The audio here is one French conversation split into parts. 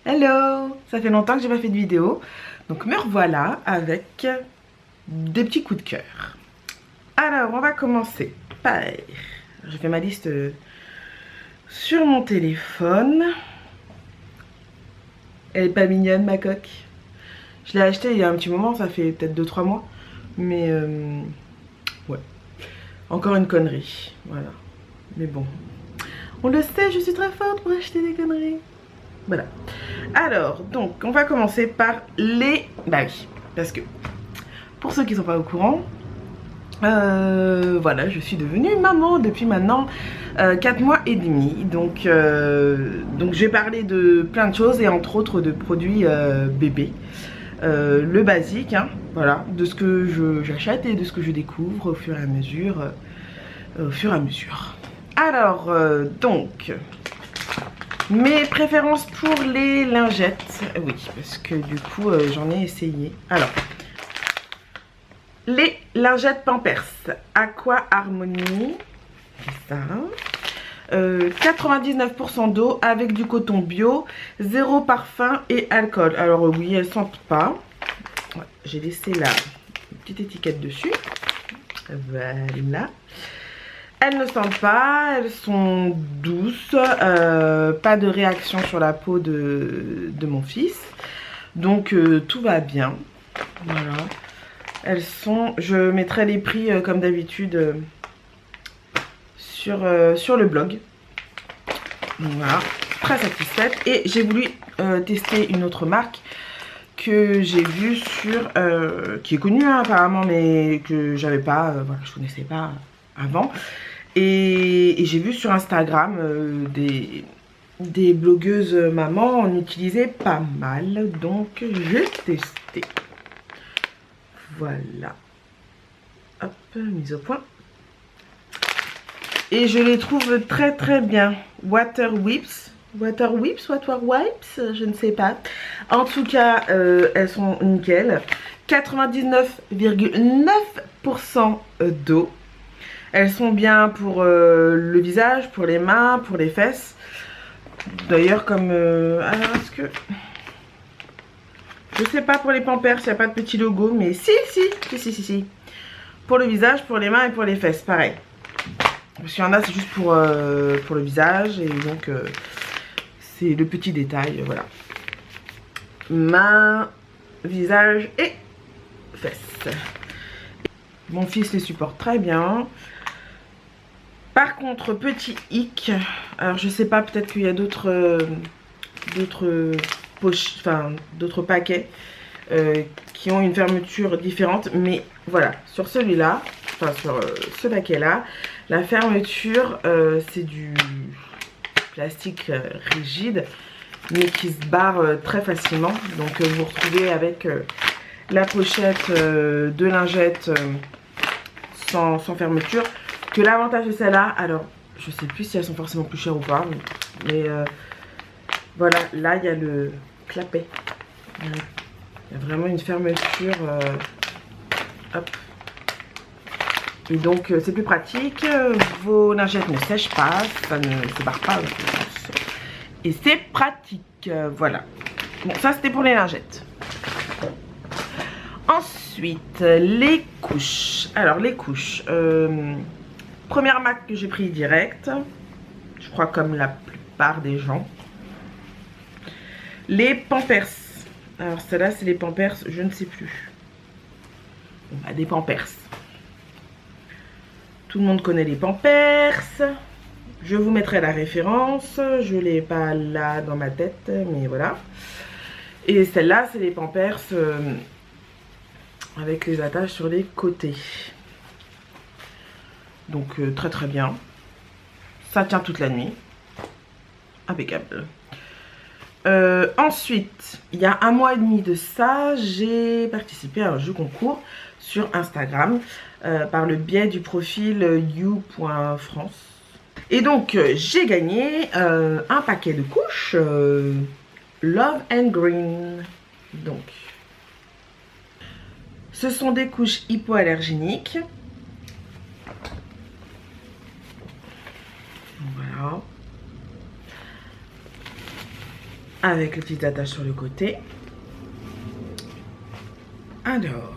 Hello! Ça fait longtemps que j'ai pas fait de vidéo, donc me revoilà avec des petits coups de cœur. Alors, on va commencer par... J'ai fait ma liste sur mon téléphone. Elle est pas mignonne, ma coque? Je l'ai achetée il y a un petit moment, ça fait peut-être 2-3 mois. Mais ouais, encore une connerie, voilà. Mais bon, on le sait, je suis très forte pour acheter des conneries. Voilà. Alors, donc, on va commencer par les... Bah oui, parce que, pour ceux qui ne sont pas au courant, voilà, je suis devenue maman depuis maintenant 4 mois et demi. Donc je vais parler de plein de choses et entre autres de produits bébés. Le basique, hein, voilà, de ce que j'achète et de ce que je découvre au fur et à mesure. Alors, donc... Mes préférences pour les lingettes, oui, parce que du coup, j'en ai essayé. Alors, les lingettes Pampers Aqua Harmony, c'est ça. 99% d'eau avec du coton bio, 0 parfum et alcool. Alors oui, elles sentent pas. Ouais, j'ai laissé la petite étiquette dessus. Voilà. Elles ne sentent pas, elles sont douces, pas de réaction sur la peau de mon fils. Donc tout va bien. Voilà. Elles sont, je mettrai les prix comme d'habitude sur le blog. Donc, voilà, très satisfaite. Et j'ai voulu tester une autre marque que j'ai vue sur, qui est connue hein, apparemment, mais que j'avais pas, voilà, je connaissais pas avant. Et j'ai vu sur Instagram des blogueuses mamans en utilisaient pas mal. Donc j'ai testé. Voilà. Hop, mise au point. Et je les trouve très très bien. Water Whips, je ne sais pas. En tout cas, elles sont nickel. 99,9% d'eau. Elles sont bien pour le visage, pour les mains, pour les fesses. D'ailleurs comme... alors est-ce que... Je sais pas pour les Pampers, il n'y a pas de petit logo. Mais si. Pour le visage, pour les mains et pour les fesses, pareil. Parce qu'il y en a c'est juste pour le visage. Et donc c'est le petit détail, voilà. Mains, visage et fesses. Mon fils les supporte très bien. Par contre, petit hic, alors je sais pas, peut-être qu'il y a d'autres poches, enfin d'autres paquets qui ont une fermeture différente, mais voilà, sur celui-là, enfin sur ce paquet-là, la fermeture c'est du plastique rigide, mais qui se barre très facilement. Donc vous vous retrouvez avec la pochette de lingettes sans fermeture. Que l'avantage de celle-là, alors je sais plus si elles sont forcément plus chères ou pas, mais voilà, là il y a le clapet. Il y a vraiment une fermeture. Hop. Et donc c'est plus pratique, vos lingettes ne sèchent pas, ça ne se barre pas. Et c'est pratique, voilà. Bon, ça c'était pour les lingettes. Ensuite, les couches. Alors les couches. Première marque que j'ai pris direct, je crois comme la plupart des gens. Les Pampers. Alors celle-là c'est les Pampers, je ne sais plus. Bah, des Pampers. Tout le monde connaît les Pampers. Je vous mettrai la référence. Je ne l'ai pas là dans ma tête, mais voilà. Et celle-là c'est les Pampers avec les attaches sur les côtés. Donc très très bien. Ça tient toute la nuit. Impeccable. Ensuite, il y a un mois et demi de ça, j'ai participé à un jeu concours sur Instagram par le biais du profil you.france. Et donc j'ai gagné un paquet de couches Love and Green. Donc ce sont des couches hypoallergéniques. Voilà. avec les petites attaches sur le côté. Alors,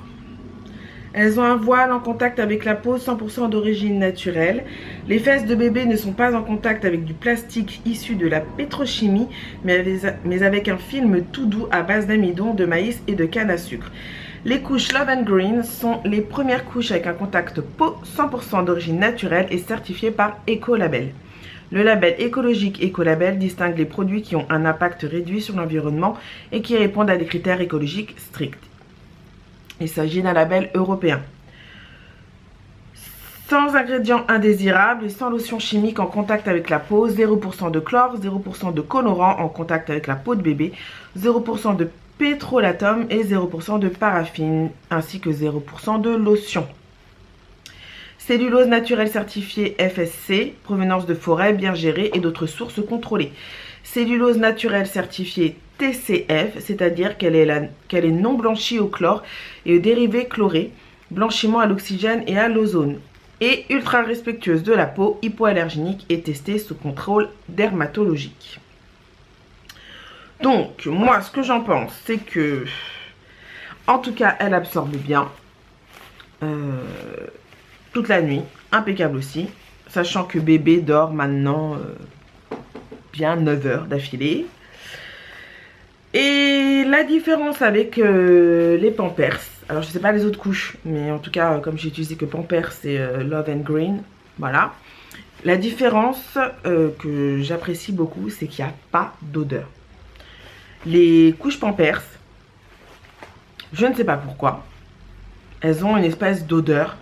elles ont un voile en contact avec la peau 100% d'origine naturelle. Les fesses de bébé ne sont pas en contact avec du plastique issu de la pétrochimie, mais avec un film tout doux à base d'amidon, de maïs et de canne à sucre. Les couches Love and Green sont les premières couches avec un contact peau 100% d'origine naturelle et certifié par Ecolabel. Le label écologique Ecolabel distingue les produits qui ont un impact réduit sur l'environnement et qui répondent à des critères écologiques stricts. Il s'agit d'un label européen. Sans ingrédients indésirables et sans lotion chimique en contact avec la peau, 0% de chlore, 0% de colorant en contact avec la peau de bébé, 0% de pétrolatum et 0% de paraffine, ainsi que 0% de lotion. Cellulose naturelle certifiée FSC, provenance de forêts bien gérées et d'autres sources contrôlées. Cellulose naturelle certifiée TCF, c'est-à-dire qu'elle est non blanchie au chlore et aux dérivés chlorés, blanchiment à l'oxygène et à l'ozone, et ultra respectueuse de la peau, hypoallergénique et testée sous contrôle dermatologique. Donc, moi, ce que j'en pense, c'est que, en tout cas, elle absorbe bien toute la nuit, impeccable aussi, sachant que bébé dort maintenant bien 9 heures d'affilée. Et la différence avec les Pampers, alors je sais pas les autres couches, mais en tout cas comme j'ai utilisé que Pampers et Love and Green, voilà. La différence que j'apprécie beaucoup, c'est qu'il n'y a pas d'odeur. Les couches Pampers, je ne sais pas pourquoi, elles ont une espèce d'odeur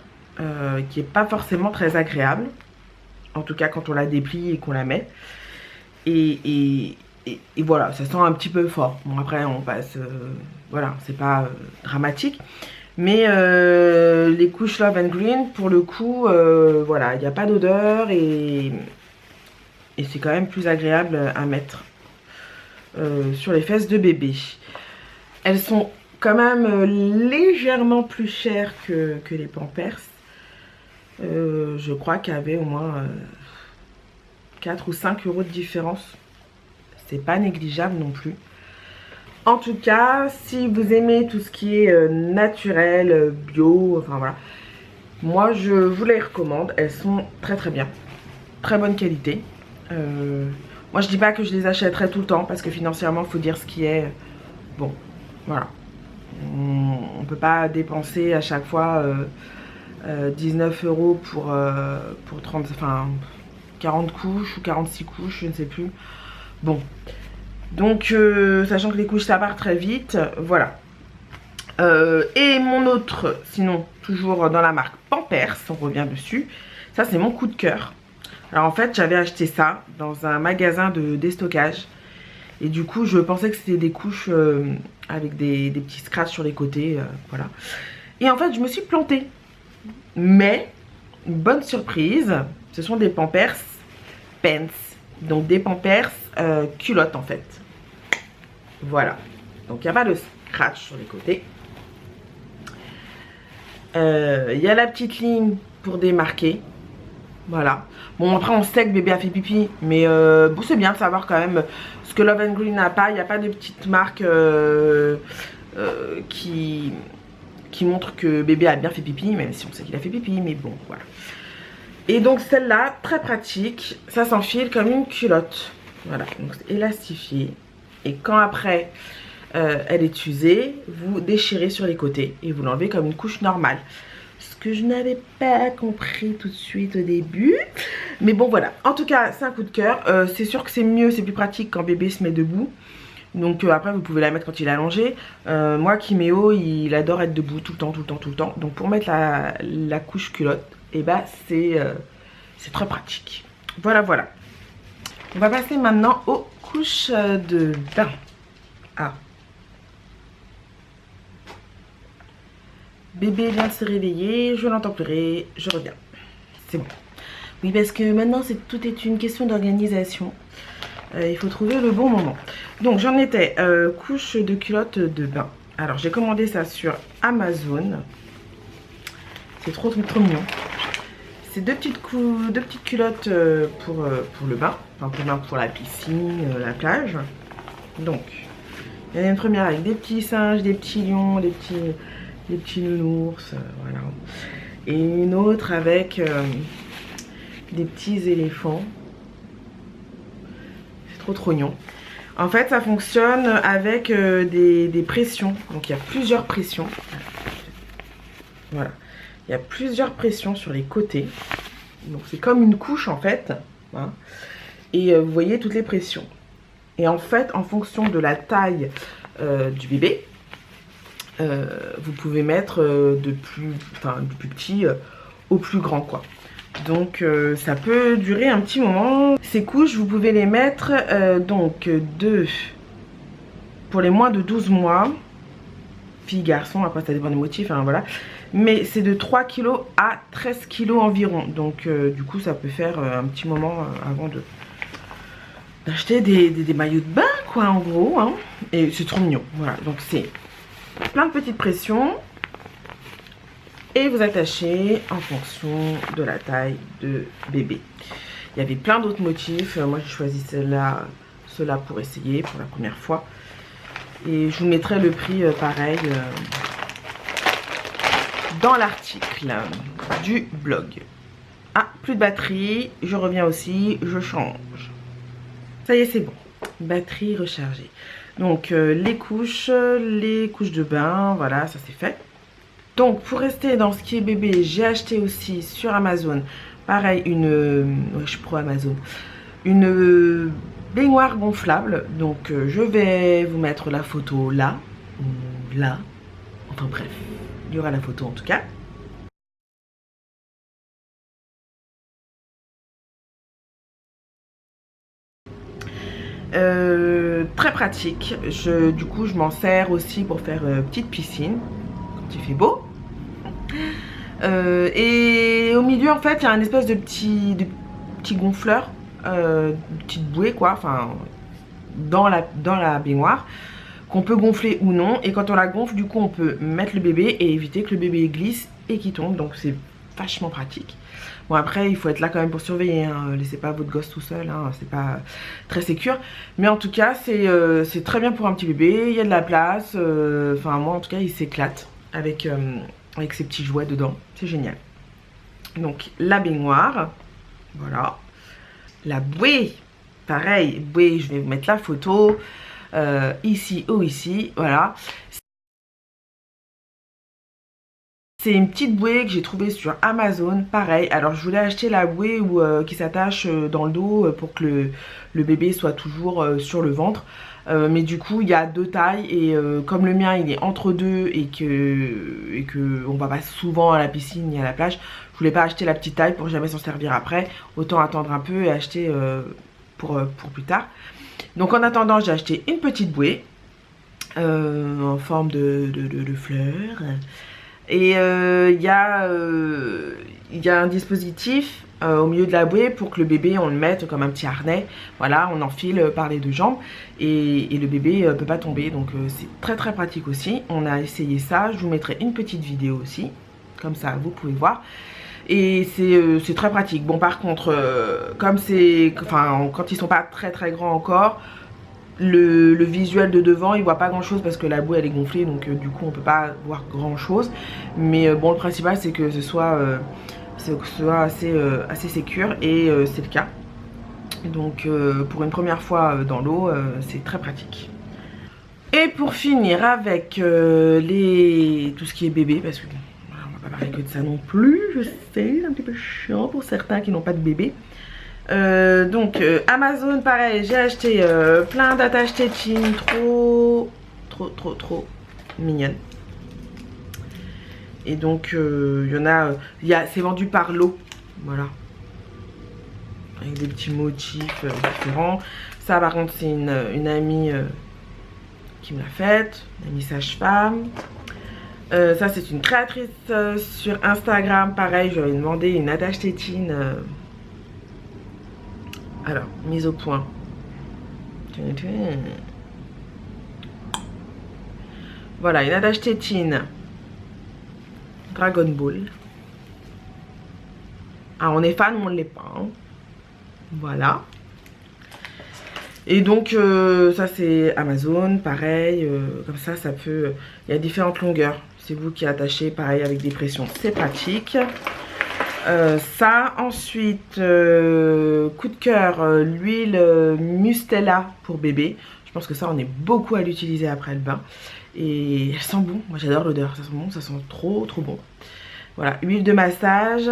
qui n'est pas forcément très agréable, en tout cas quand on la déplie et qu'on la met. Et voilà, ça sent un petit peu fort. Bon, après, on passe... voilà, c'est pas dramatique. Mais les couches Love and Green, pour le coup, voilà, il n'y a pas d'odeur et c'est quand même plus agréable à mettre sur les fesses de bébé. Elles sont quand même légèrement plus chères que les Pampers. Je crois qu'il y avait au moins 4 ou 5 euros de différence. C'est pas négligeable non plus. En tout cas, si vous aimez tout ce qui est naturel, bio, enfin voilà, moi je vous les recommande. Elles sont très très bien, très bonne qualité. Moi je dis pas que je les achèterai tout le temps parce que financièrement il faut dire ce qui est. Bon, voilà, on peut pas dépenser à chaque fois 19 euros pour 30, enfin 40 couches ou 46 couches, je ne sais plus. Bon, donc sachant que les couches ça part très vite, voilà. Et mon autre, sinon toujours dans la marque Pampers, on revient dessus. Ça c'est mon coup de cœur. Alors en fait j'avais acheté ça dans un magasin de déstockage. Et du coup je pensais que c'était des couches avec des petits scratchs sur les côtés, voilà. Et en fait je me suis plantée. Mais, bonne surprise, ce sont des Pampers Pants. Donc des Pampers culottes en fait. Voilà. Donc il n'y a pas de scratch sur les côtés. Il y a la petite ligne pour démarquer. Voilà. Bon après on sait que bébé a fait pipi. Mais bon, c'est bien de savoir quand même ce que Love and Green n'a pas. Il n'y a pas de petite marque qui montre que bébé a bien fait pipi. Même si on sait qu'il a fait pipi. Mais bon voilà. Et donc celle-là, très pratique, ça s'enfile comme une culotte. Voilà, donc c'est élastifié. Et quand après elle est usée, vous déchirez sur les côtés et vous l'enlevez comme une couche normale. Ce que je n'avais pas compris tout de suite au début. Mais bon voilà, en tout cas c'est un coup de cœur. C'est sûr que c'est mieux, c'est plus pratique quand bébé se met debout. Donc après vous pouvez la mettre quand il est allongé. Moi Kiméo il adore être debout tout le temps, tout le temps, tout le temps. Donc pour mettre la couche culotte, et bah c'est très pratique. Voilà, voilà. On va passer maintenant aux couches de bain. Ah. Bébé vient de se réveiller, je l'entends pleurer, je reviens. C'est bon. Oui, parce que maintenant tout est une question d'organisation. Il faut trouver le bon moment. Donc j'en étais couche de culotte de bain. Alors j'ai commandé ça sur Amazon. C'est trop mignon. C'est deux petites culottes pour le bain. Enfin pour la piscine, la plage. Donc, il y en a une première avec des petits singes, des petits lions, des petits nounours, voilà. Et une autre avec des petits éléphants. C'est trop mignon. En fait, ça fonctionne avec des pressions. Donc, il y a plusieurs pressions. Voilà. Il y a plusieurs pressions sur les côtés. Donc, c'est comme une couche, en fait. Hein. Et vous voyez toutes les pressions. Et en fait, en fonction de la taille du bébé, vous pouvez mettre du plus petit au plus grand, quoi. Donc ça peut durer un petit moment. Ces couches, vous pouvez les mettre pour les moins de 12 mois. Filles, garçons, après ça dépend des motifs, hein, voilà. Mais c'est de 3 kg à 13 kg environ. Donc du coup, ça peut faire un petit moment avant d'acheter des maillots de bain, quoi, en gros. Hein. Et c'est trop mignon. Voilà, donc c'est plein de petites pressions. Et vous attachez en fonction de la taille de bébé. Il y avait plein d'autres motifs. Moi, j'ai choisi ceux-là pour essayer pour la première fois. Et je vous mettrai le prix pareil dans l'article du blog. Ah, plus de batterie. Je reviens aussi. Je change. Ça y est, c'est bon. Batterie rechargée. Donc, les couches de bain. Voilà, ça c'est fait. Donc pour rester dans ce qui est bébé, j'ai acheté aussi sur Amazon, pareil, je suis pro Amazon, une baignoire gonflable. Donc je vais vous mettre la photo là, ou là, enfin bref, il y aura la photo en tout cas. Très pratique, du coup je m'en sers aussi pour faire petite piscine quand il fait beau. Et au milieu en fait il y a un espèce de petit gonfleur, petite bouée quoi, enfin dans la baignoire qu'on peut gonfler ou non. Et quand on la gonfle, du coup on peut mettre le bébé et éviter que le bébé glisse et qu'il tombe. Donc c'est vachement pratique. Bon après il faut être là quand même pour surveiller, hein. Laissez pas votre gosse tout seul, hein. C'est pas très sécure. Mais en tout cas c'est très bien pour un petit bébé, il y a de la place. Enfin moi en tout cas il s'éclate avec ces petits jouets dedans, c'est génial. Donc la baignoire, voilà. La bouée, pareil, bouée, je vais vous mettre la photo ici ou ici, voilà. C'est une petite bouée que j'ai trouvée sur Amazon, pareil. Alors je voulais acheter la bouée qui s'attache dans le dos pour que le bébé soit toujours sur le ventre. Mais du coup il y a deux tailles et comme le mien il est entre deux et que on va pas souvent à la piscine ni à la plage, je voulais pas acheter la petite taille pour jamais s'en servir après. Autant attendre un peu et acheter pour plus tard. Donc en attendant j'ai acheté une petite bouée en forme de fleur. Et il y a un dispositif au milieu de la bouée pour que le bébé on le mette comme un petit harnais. Voilà, on enfile par les deux jambes et le bébé peut pas tomber. Donc c'est très pratique aussi. On a essayé ça, je vous mettrai une petite vidéo aussi. Comme ça vous pouvez voir. Et c'est très pratique. Bon par contre, comme quand ils sont pas très grands encore, le visuel de devant il voit pas grand chose parce que la bouée elle est gonflée, donc du coup on peut pas voir grand chose. Mais bon le principal c'est que ce soit assez sécure et c'est le cas. Donc pour une première fois dans l'eau c'est très pratique. Et pour finir avec tout ce qui est bébé, parce que on va pas parler que de ça non plus, je sais, c'est un petit peu chiant pour certains qui n'ont pas de bébé. Donc Amazon pareil, j'ai acheté plein d'attaches tétines trop mignonnes. Et donc il y en a, c'est vendu par lot, voilà, avec des petits motifs différents. Ça par contre c'est une amie qui me l'a faite, une amie sage-femme. Ça c'est une créatrice sur Instagram, pareil, je lui ai demandé une attache tétine. Alors, mise au point. Voilà, une attache tétine Dragon Ball. Alors, on est fan, mais on ne l'est pas. Hein. Voilà. Et donc ça c'est Amazon, pareil, comme ça peut, il y a différentes longueurs. C'est vous qui attachez, pareil avec des pressions, c'est pratique. Ça, ensuite, coup de cœur, l'huile Mustela pour bébé. Je pense que ça on est beaucoup à l'utiliser après le bain. Et elle sent bon, moi j'adore l'odeur, ça sent bon, ça sent trop bon. Voilà, huile de massage.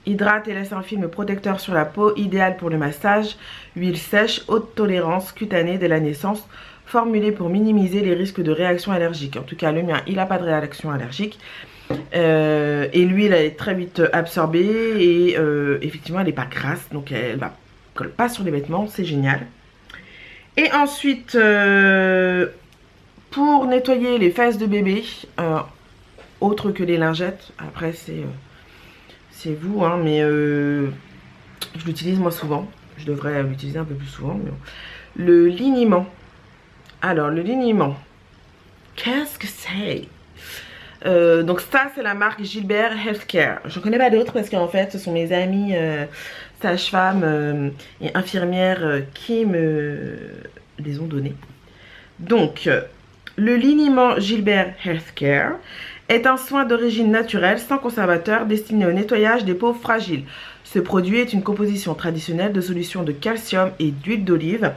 Hydrate et laisse un film protecteur sur la peau, idéal pour le massage. Huile sèche, haute tolérance cutanée dès la naissance, formulée pour minimiser les risques de réaction allergique. En tout cas, le mien, il n'a pas de réaction allergique. Et l'huile, elle est très vite absorbée et effectivement, elle n'est pas grasse, donc elle ne colle pas sur les vêtements, c'est génial. Et ensuite, pour nettoyer les fesses de bébé, autre que les lingettes, après c'est vous, hein, mais je l'utilise moi souvent. Je devrais l'utiliser un peu plus souvent. Mais bon. Le liniment. Alors, le liniment. Qu'est-ce que c'est? Donc ça, c'est la marque Gilbert Healthcare. Je ne connais pas d'autres parce qu'en fait, ce sont mes amis sages-femmes et infirmières qui me les ont donnés. Donc, le liniment Gilbert Healthcare est un soin d'origine naturelle sans conservateur destiné au nettoyage des peaux fragiles. Ce produit est une composition traditionnelle de solutions de calcium et d'huile d'olive,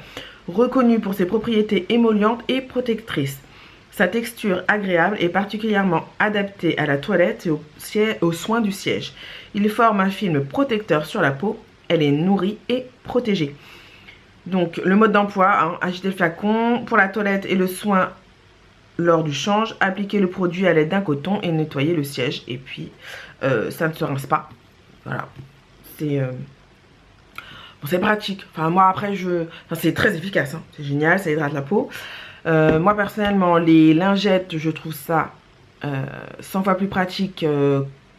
reconnue pour ses propriétés émollientes et protectrices. Sa texture agréable est particulièrement adaptée à la toilette et aux soins du siège. Il forme un film protecteur sur la peau, elle est nourrie et protégée. Donc le mode d'emploi, hein, agiter le flacon pour la toilette et le soin lors du change, appliquer le produit à l'aide d'un coton et nettoyer le siège. Et puis, ça ne se rince pas. Voilà. C'est bon, pratique. Enfin, moi, après, c'est très efficace. Hein. C'est génial, ça hydrate la peau. Moi, personnellement, les lingettes, je trouve ça 100 fois plus pratique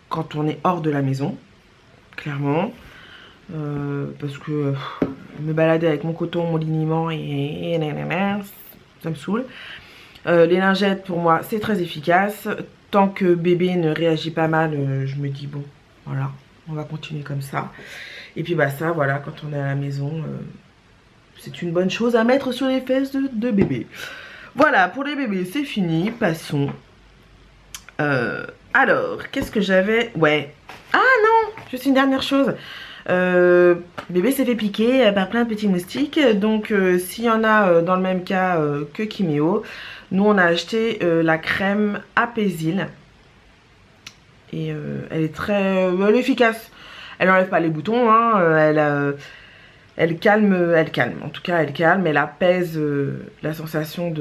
quand on est hors de la maison. Clairement. Parce que me balader avec mon coton, mon liniment et ça me saoule. Les lingettes, pour moi, c'est très efficace. Tant que bébé ne réagit pas mal, je me dis, bon, voilà, on va continuer comme ça. Et puis, bah ça, voilà, quand on est à la maison, c'est une bonne chose à mettre sur les fesses de bébé. Voilà, pour les bébés, c'est fini. Passons. Alors, qu'est-ce que j'avais? Ouais. Ah non, juste une dernière chose. Bébé s'est fait piquer par plein de petits moustiques. Donc, s'il y en a dans le même cas que Kiméo, nous on a acheté la crème Apaisil. Et elle est elle est efficace. Elle n'enlève pas les boutons, hein, elle calme, en tout cas elle calme, elle apaise la sensation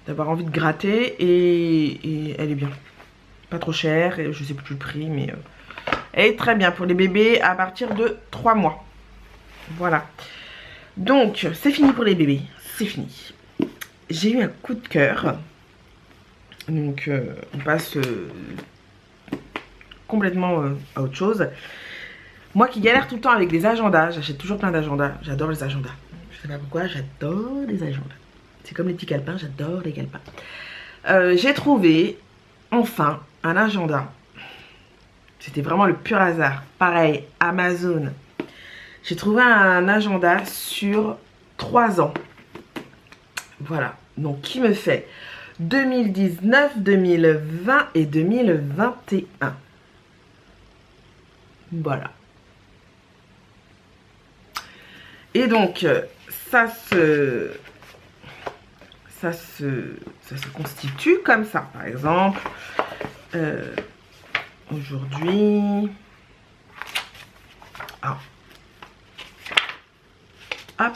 d'avoir envie de gratter et elle est bien. Pas trop chère, et je sais plus le prix, mais elle est très bien pour les bébés à partir de 3 mois. Voilà. Donc c'est fini pour les bébés, c'est fini. J'ai eu un coup de cœur. Donc on passe complètement à autre chose. Moi qui galère tout le temps avec des agendas, j'achète toujours plein d'agendas. J'adore les agendas. Je sais pas pourquoi, j'adore les agendas. C'est comme les petits calepins, j'adore les calepins. J'ai trouvé enfin un agenda. C'était vraiment le pur hasard. Pareil, Amazon. J'ai trouvé un agenda sur 3 ans. Voilà. Donc qui me fait 2019, 2020 et 2021. Voilà. Et donc, ça se constitue comme ça. Par exemple, aujourd'hui... Hop.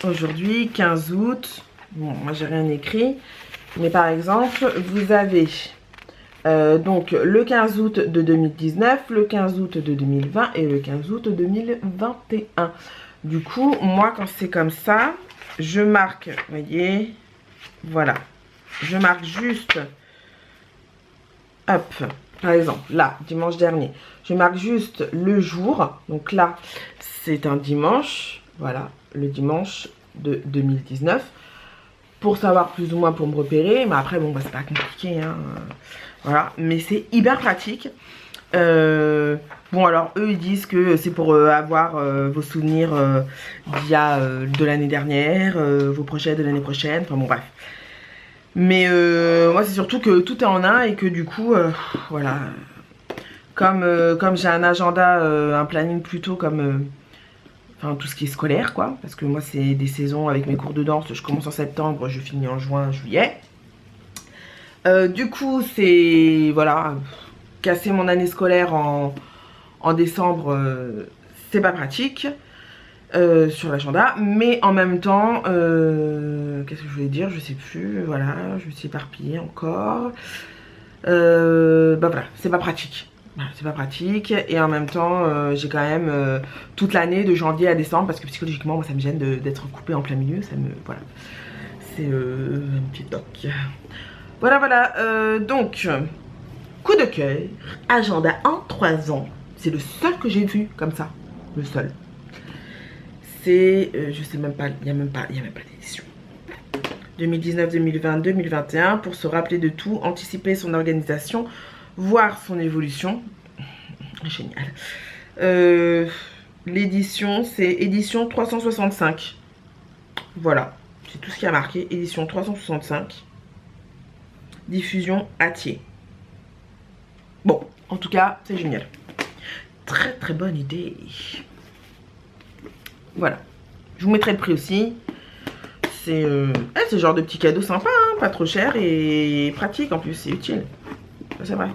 Aujourd'hui, 15 août. Bon, moi, j'ai rien écrit. Mais par exemple, vous avez... donc le 15 août de 2019, le 15 août de 2020 et le 15 août 2021. Du coup, moi quand c'est comme ça, je marque, vous voyez, voilà. Je marque juste, hop, par exemple, là, dimanche dernier. Je marque juste le jour. Donc là, c'est un dimanche, voilà, le dimanche de 2019. Pour savoir plus ou moins, pour me repérer. Mais après, bon, bah, c'est pas compliqué, hein. Voilà, mais c'est hyper pratique Bon, alors eux ils disent que c'est pour avoir vos souvenirs d'il y a de l'année dernière, vos projets de l'année prochaine, enfin bon bref. Mais moi c'est surtout que tout est en un et que du coup voilà, comme j'ai un agenda, un planning plutôt comme enfin tout ce qui est scolaire quoi, parce que moi c'est des saisons avec mes cours de danse, je commence en septembre, je finis en juin, juillet. Du coup c'est voilà, casser mon année scolaire en décembre, c'est pas pratique sur l'agenda, mais en même temps, qu'est-ce que je voulais dire, je sais plus, voilà, je me suis éparpillée encore. Bah voilà, c'est pas pratique. Voilà, c'est pas pratique, et en même temps, j'ai quand même toute l'année de janvier à décembre, parce que psychologiquement, moi ça me gêne d'être coupée en plein milieu, ça me, voilà, c'est un petit toc. Voilà, voilà, donc, coup de cœur, agenda en 3 ans. C'est le seul que j'ai vu comme ça. Le seul. C'est, je sais même pas, il n'y a même pas d'édition. 2019, 2020, 2021, pour se rappeler de tout, anticiper son organisation, voir son évolution. Génial. L'édition, c'est édition 365. Voilà, c'est tout ce qui a marqué. Édition 365. Diffusion Hatier. Bon, en tout cas, c'est génial. Très très bonne idée. Voilà. Je vous mettrai le prix aussi. C'est ce genre de petit cadeau sympa, hein, pas trop cher et pratique en plus, c'est utile. Ça c'est vrai.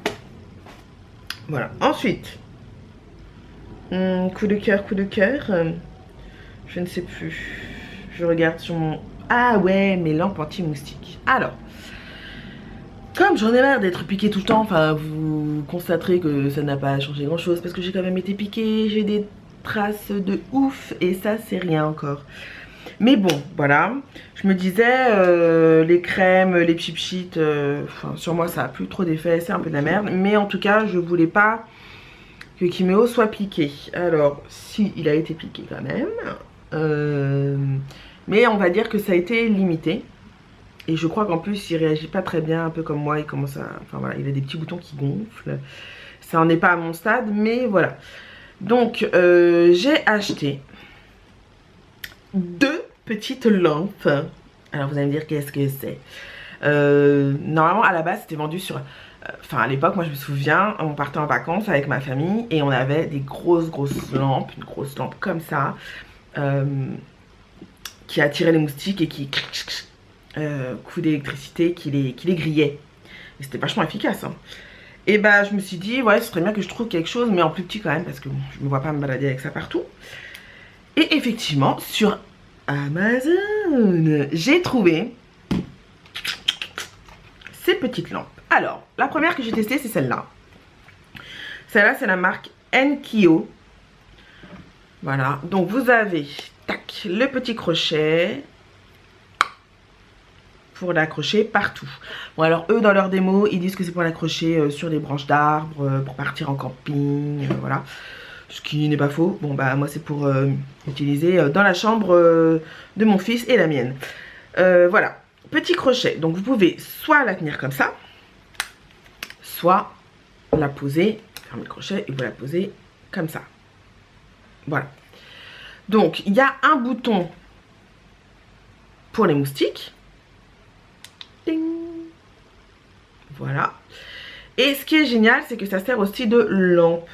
Voilà. Ensuite, coup de cœur, je ne sais plus. Je regarde sur mon... Ah ouais, mes lampes anti-moustiques. Alors, comme j'en ai marre d'être piquée tout le temps, enfin vous constaterez que ça n'a pas changé grand chose parce que j'ai quand même été piquée, j'ai des traces de ouf et ça c'est rien encore. Mais bon, voilà, je me disais, les crèmes, les pchit, sur moi ça a plus trop d'effet, c'est un peu de la merde. Mais en tout cas, je voulais pas que Kiméo soit piqué. Alors, si, il a été piqué quand même. Mais on va dire que ça a été limité. Et je crois qu'en plus il réagit pas très bien, un peu comme moi, il commence à... Enfin voilà, il a des petits boutons qui gonflent. Ça en est pas à mon stade, mais voilà. Donc j'ai acheté 2 petites lampes. Alors vous allez me dire qu'est-ce que c'est. Normalement à la base c'était vendu sur... Enfin à l'époque moi je me souviens, on partait en vacances avec ma famille et on avait des grosses lampes, une grosse lampe comme ça, qui attirait les moustiques et qui... coup d'électricité qui les grillait. Et c'était vachement efficace. Hein. Et bah je me suis dit, ouais, ce serait bien que je trouve quelque chose, mais en plus petit quand même, parce que bon, je ne me vois pas me balader avec ça partout. Et effectivement, sur Amazon, j'ai trouvé ces petites lampes. Alors, la première que j'ai testée, c'est celle-là. Celle-là, c'est la marque Enkyo. Voilà, donc vous avez, tac, le petit crochet pour l'accrocher partout. Bon alors eux dans leur démo ils disent que c'est pour l'accrocher sur les branches d'arbres, pour partir en camping, voilà. Ce qui n'est pas faux. Bon bah moi c'est pour utiliser dans la chambre de mon fils et la mienne. Voilà, petit crochet. Donc vous pouvez soit la tenir comme ça, soit la poser, fermez le crochet et vous la posez comme ça. Voilà. Donc il y a un bouton pour les moustiques. Ding. Voilà. Et ce qui est génial, c'est que ça sert aussi de lampe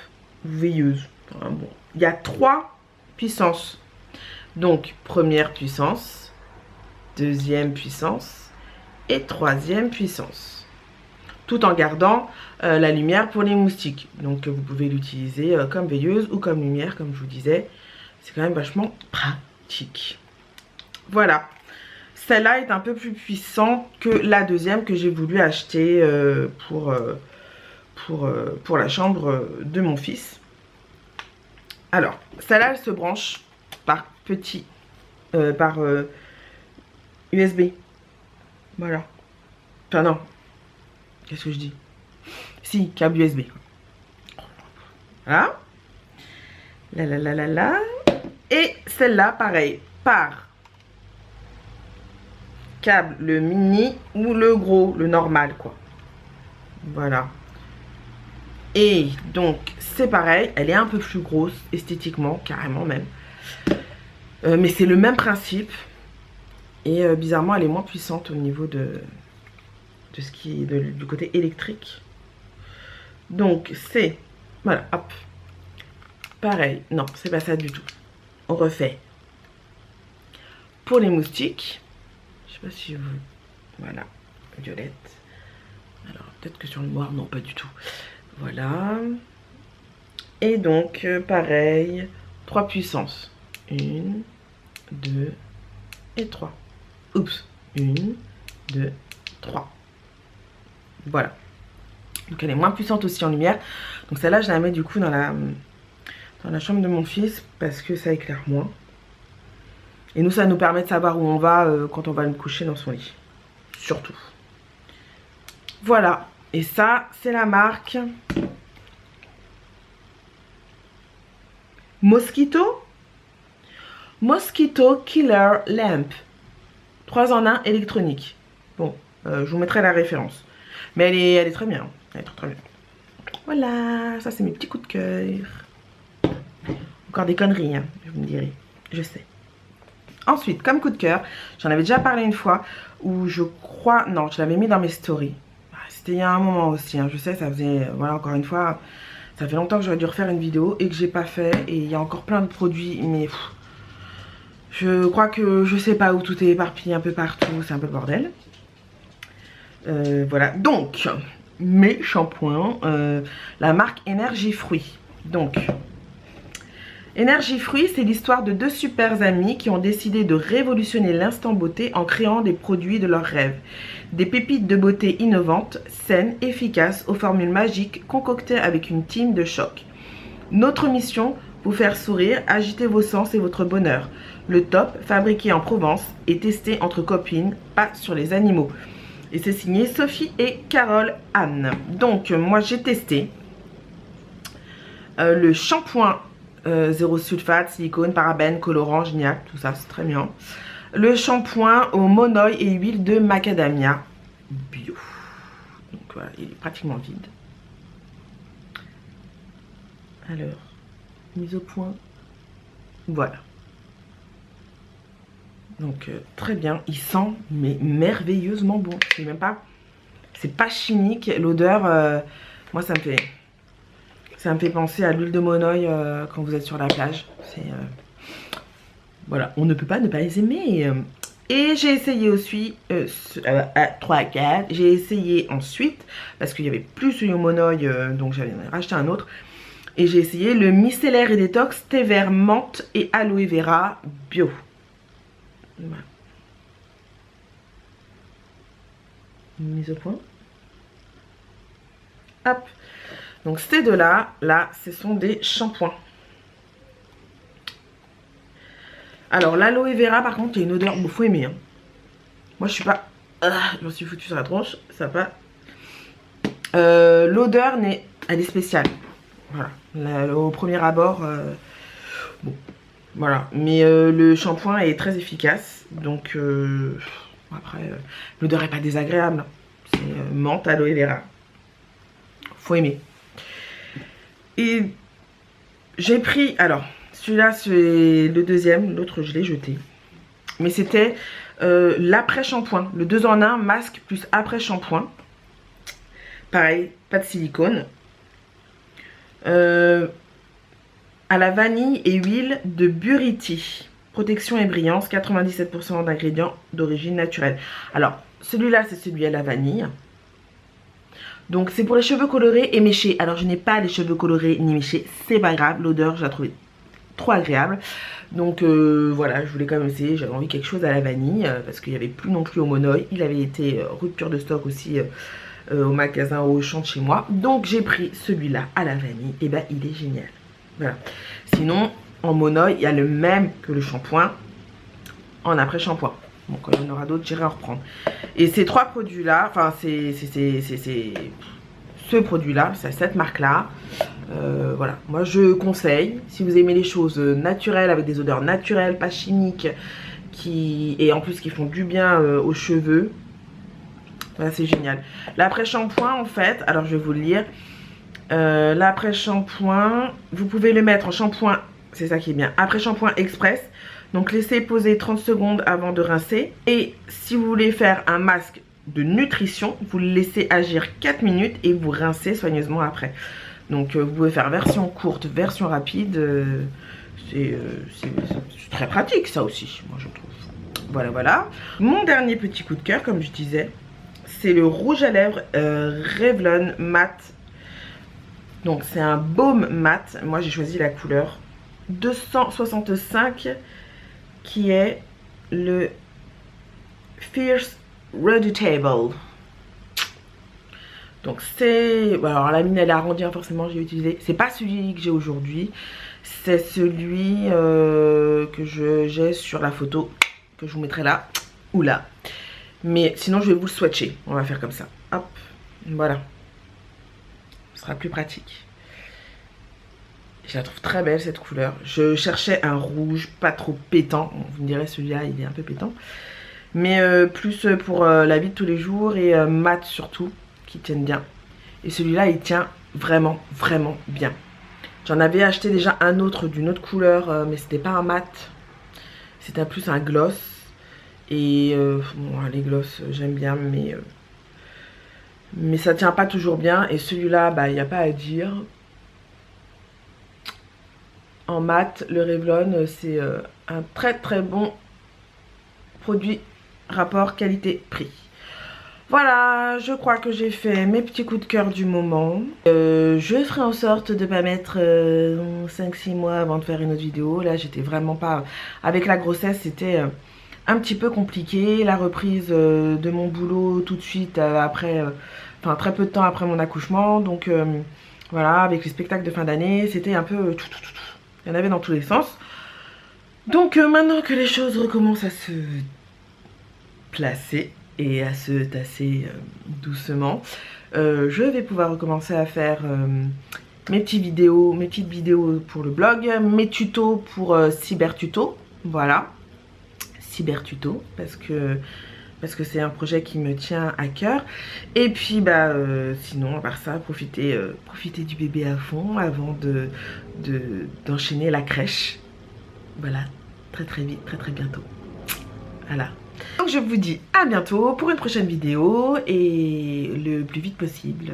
veilleuse. Enfin, bon. Il y a 3 puissances. Donc, première puissance, deuxième puissance et troisième puissance. Tout en gardant la lumière pour les moustiques. Donc, vous pouvez l'utiliser comme veilleuse ou comme lumière, comme je vous disais. C'est quand même vachement pratique. Voilà. Celle-là est un peu plus puissante que la deuxième que j'ai voulu acheter pour la chambre de mon fils. Alors, celle-là, elle se branche par USB. Voilà. Enfin non. Qu'est-ce que je dis? Si, câble USB. Voilà. La. Et celle-là, pareil, par câble, le mini ou le gros, le normal quoi. Voilà. Et donc c'est pareil, elle est un peu plus grosse esthétiquement, carrément même. Mais c'est le même principe. Et bizarrement elle est moins puissante au niveau de ce qui est du côté électrique. Donc c'est, voilà, hop. Pareil, non, c'est pas ça du tout. On refait. Pour les moustiques, je sais pas si vous... Voilà, violette. Alors, peut-être que sur le noir, non, pas du tout. Voilà. Et donc, pareil, 3 puissances. 1, 2 et 3. Oups. 1, 2, 3. Voilà. Donc, elle est moins puissante aussi en lumière. Donc, celle-là, je la mets du coup dans la chambre de mon fils parce que ça éclaire moins. Et nous, ça nous permet de savoir où on va quand on va me coucher dans son lit. Surtout. Voilà. Et ça, c'est la marque Mosquito. Mosquito Killer Lamp. 3 en 1 électronique. Bon, je vous mettrai la référence. Mais elle est très bien. Elle est très bien. Voilà, ça c'est mes petits coups de cœur. Encore des conneries, hein, vous me direz. Je sais. Ensuite, comme coup de cœur, j'en avais déjà parlé une fois, où je crois... Non, je l'avais mis dans mes stories. C'était il y a un moment aussi, hein, je sais, ça faisait... Voilà, encore une fois, ça fait longtemps que j'aurais dû refaire une vidéo et que j'ai pas fait. Et il y a encore plein de produits, mais... je crois que je sais pas où tout est éparpillé un peu partout, c'est un peu le bordel. Voilà, donc, mes shampoings, la marque Énergie Fruits. Donc... Énergie Fruits, c'est l'histoire de 2 super amis qui ont décidé de révolutionner l'instant beauté en créant des produits de leurs rêves. Des pépites de beauté innovantes, saines, efficaces, aux formules magiques, concoctées avec une team de choc. Notre mission, vous faire sourire, agiter vos sens et votre bonheur. Le top, fabriqué en Provence et testé entre copines, pas sur les animaux. Et c'est signé Sophie et Carole Anne. Donc, moi j'ai testé le shampoing 0 sulfate, silicone, parabènes, colorant, génial, tout ça c'est très bien. Le shampoing au monoï et huile de macadamia bio. Donc voilà, il est pratiquement vide. Alors, mise au point. Voilà. Donc très bien, il sent mais merveilleusement bon. C'est même pas, c'est pas chimique. L'odeur, moi ça me fait penser à l'huile de monoï quand vous êtes sur la plage. C'est voilà, on ne peut pas ne pas les aimer. Et j'ai essayé aussi 3 à 4. J'ai essayé ensuite parce qu'il y avait plus celui au monoï, donc j'avais racheté un autre. Et j'ai essayé le micellaire et détox thé vert menthe et aloe vera bio. Voilà. Mise au point. Hop. Donc ces deux-là, ce sont des shampoings. Alors l'aloe vera par contre, il y a une odeur, bon faut aimer. Hein. Moi je suis pas... je me suis foutu sur la tronche, ça va pas. L'odeur, elle est spéciale. Voilà, au premier abord, bon, voilà. Mais le shampoing est très efficace. Donc après, l'odeur est pas désagréable. C'est menthe, aloe vera. Faut aimer. Et j'ai pris, alors celui-là c'est le deuxième, l'autre je l'ai jeté. Mais c'était l'après-shampoing, le 2 en 1 masque plus après-shampoing. Pareil, pas de silicone. À la vanille et huile de Buriti. Protection et brillance, 97% d'ingrédients d'origine naturelle. Alors, celui-là c'est celui à la vanille. Donc c'est pour les cheveux colorés et méchés. Alors je n'ai pas les cheveux colorés ni méchés, c'est pas grave, l'odeur je la trouvais trop agréable. Donc voilà, je voulais quand même essayer, j'avais envie de quelque chose à la vanille parce qu'il n'y avait plus non plus au monoï. Il avait été rupture de stock aussi au magasin Auchan de chez moi. Donc j'ai pris celui-là à la vanille, et ben il est génial. Voilà. Sinon en monoï il y a le même que le shampoing en après shampoing. Donc quand il y en aura d'autres, j'irai en reprendre. Et ces 3 produits-là, enfin c'est ce produit-là, c'est cette marque-là. Voilà, moi je conseille, si vous aimez les choses naturelles, avec des odeurs naturelles, pas chimiques, et en plus qui font du bien aux cheveux. Voilà, c'est génial. L'après-shampoing en fait, alors je vais vous le lire. L'après-shampoing, vous pouvez le mettre en shampoing, c'est ça qui est bien, après-shampoing express. Donc laissez poser 30 secondes avant de rincer. Et si vous voulez faire un masque de nutrition, vous le laissez agir 4 minutes et vous rincez soigneusement après. Donc vous pouvez faire version courte, version rapide. C'est très pratique ça aussi, moi je trouve. Voilà, voilà. Mon dernier petit coup de cœur, comme je disais, c'est le rouge à lèvres Revlon mat. Donc c'est un baume mat. Moi j'ai choisi la couleur 265 qui est le Fierce Redoutable. Donc c'est... Alors la mine elle a arrondi, hein, forcément j'ai utilisé. C'est pas celui que j'ai aujourd'hui. C'est celui que j'ai sur la photo que je vous mettrai là ou là. Mais sinon je vais vous le swatcher. On va faire comme ça. Hop, voilà. Ce sera plus pratique. Je la trouve très belle cette couleur. Je cherchais un rouge pas trop pétant. Vous me direz celui-là il est un peu pétant. Mais plus pour la vie de tous les jours et mat surtout, qui tiennent bien. Et celui-là il tient vraiment vraiment bien. J'en avais acheté déjà un autre d'une autre couleur, mais c'était pas un mat. C'était plus un gloss. Et bon, les gloss j'aime bien, mais ça tient pas toujours bien. Et celui-là, bah il n'y a pas à dire. En mat, le Revlon, c'est un très très bon produit rapport qualité-prix. Voilà, je crois que j'ai fait mes petits coups de cœur du moment. Je ferai en sorte de pas mettre 5-6 mois avant de faire une autre vidéo. Là, j'étais vraiment pas... Avec la grossesse, c'était un petit peu compliqué. La reprise de mon boulot tout de suite après... Enfin, très peu de temps après mon accouchement. Donc, voilà, avec les spectacles de fin d'année, c'était un peu... Il y en avait dans tous les sens. Donc, maintenant que les choses recommencent à se placer... et à se tasser doucement, je vais pouvoir recommencer à faire mes petites vidéos pour le blog, mes tutos pour Cybertuto, voilà, Cybertuto, parce que c'est un projet qui me tient à cœur. Et puis bah sinon à part ça, profiter du bébé à fond avant d'enchaîner la crèche. Voilà, très très vite, très très bientôt. Voilà. Donc je vous dis à bientôt pour une prochaine vidéo et le plus vite possible.